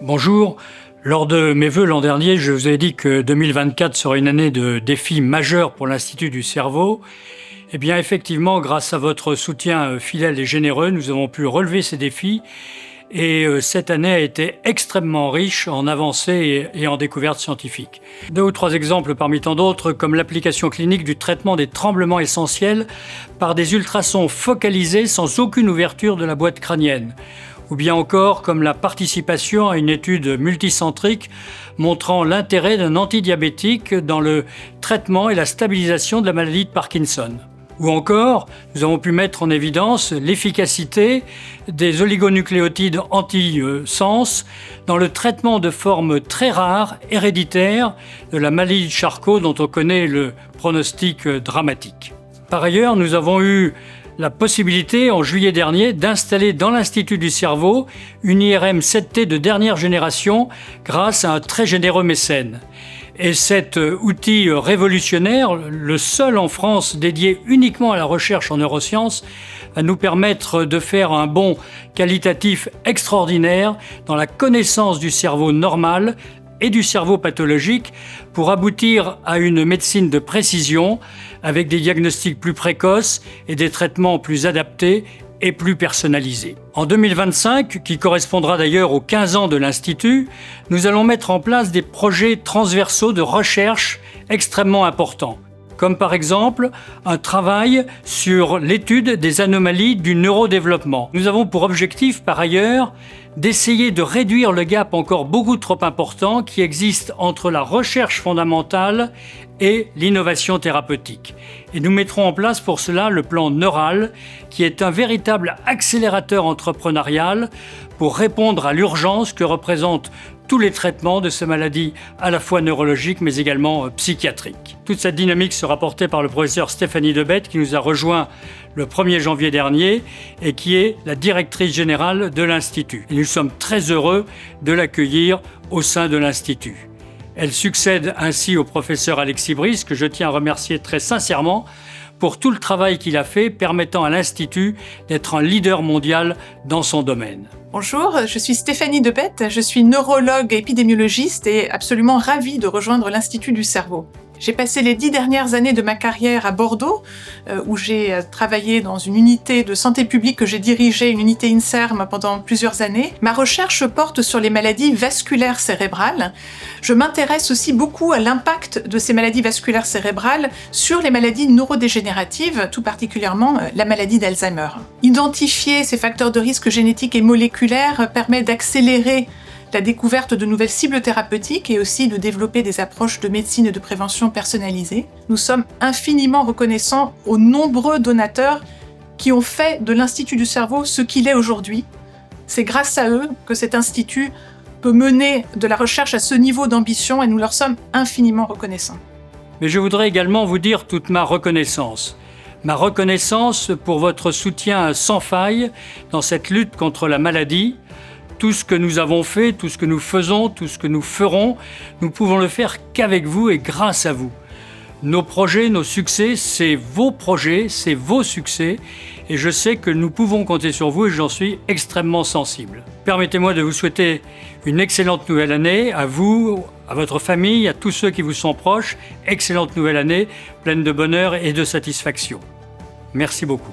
Bonjour. Lors de mes vœux l'an dernier, je vous ai dit que 2024 sera une année de défis majeurs pour l'Institut du cerveau. Eh bien, effectivement, grâce à votre soutien fidèle et généreux, nous avons pu relever ces défis. Et cette année a été extrêmement riche en avancées et en découvertes scientifiques. 2 ou 3 exemples parmi tant d'autres, comme l'application clinique du traitement des tremblements essentiels par des ultrasons focalisés sans aucune ouverture de la boîte crânienne. Ou bien encore comme la participation à une étude multicentrique montrant l'intérêt d'un antidiabétique dans le traitement et la stabilisation de la maladie de Parkinson. Ou encore, nous avons pu mettre en évidence l'efficacité des oligonucléotides anti-sens dans le traitement de formes très rares, héréditaires, de la maladie de Charcot dont on connaît le pronostic dramatique. Par ailleurs, nous avons eu la possibilité, en juillet dernier, d'installer dans l'Institut du cerveau une IRM 7T de dernière génération grâce à un très généreux mécène. Et cet outil révolutionnaire, le seul en France dédié uniquement à la recherche en neurosciences, va nous permettre de faire un bond qualitatif extraordinaire dans la connaissance du cerveau normal et du cerveau pathologique pour aboutir à une médecine de précision avec des diagnostics plus précoces et des traitements plus adaptés et plus personnalisés. En 2025, qui correspondra d'ailleurs aux 15 ans de l'Institut, nous allons mettre en place des projets transversaux de recherche extrêmement importants, comme par exemple un travail sur l'étude des anomalies du neurodéveloppement. Nous avons pour objectif par ailleurs d'essayer de réduire le gap encore beaucoup trop important qui existe entre la recherche fondamentale et l'innovation thérapeutique. Et nous mettrons en place pour cela le plan Neural, qui est un véritable accélérateur entrepreneurial pour répondre à l'urgence que représentent tous les traitements de ces maladies à la fois neurologiques mais également psychiatriques. Toute cette dynamique sera portée par le professeur Stéphanie Debette qui nous a rejoint le 1er janvier dernier et qui est la directrice générale de l'Institut. Et nous sommes très heureux de l'accueillir au sein de l'Institut. Elle succède ainsi au professeur Alexis Brice, que je tiens à remercier très sincèrement pour tout le travail qu'il a fait, permettant à l'Institut d'être un leader mondial dans son domaine. Bonjour, je suis Stéphanie Debette, je suis neurologue et épidémiologiste et absolument ravie de rejoindre l'Institut du cerveau. J'ai passé les 10 dernières années de ma carrière à Bordeaux, où j'ai travaillé dans une unité de santé publique que j'ai dirigée, une unité INSERM pendant plusieurs années. Ma recherche porte sur les maladies vasculaires cérébrales. Je m'intéresse aussi beaucoup à l'impact de ces maladies vasculaires cérébrales sur les maladies neurodégénératives, tout particulièrement la maladie d'Alzheimer. Identifier ces facteurs de risque génétiques et moléculaires permet d'accélérer la découverte de nouvelles cibles thérapeutiques et aussi de développer des approches de médecine et de prévention personnalisées. Nous sommes infiniment reconnaissants aux nombreux donateurs qui ont fait de l'Institut du cerveau ce qu'il est aujourd'hui. C'est grâce à eux que cet institut peut mener de la recherche à ce niveau d'ambition et nous leur sommes infiniment reconnaissants. Mais je voudrais également vous dire toute ma reconnaissance. Ma reconnaissance pour votre soutien sans faille dans cette lutte contre la maladie. Tout ce que nous avons fait, tout ce que nous faisons, tout ce que nous ferons, nous pouvons le faire qu'avec vous et grâce à vous. Nos projets, nos succès, c'est vos projets, c'est vos succès et je sais que nous pouvons compter sur vous et j'en suis extrêmement sensible. Permettez-moi de vous souhaiter une excellente nouvelle année à vous, à votre famille, à tous ceux qui vous sont proches. Excellente nouvelle année, pleine de bonheur et de satisfaction. Merci beaucoup.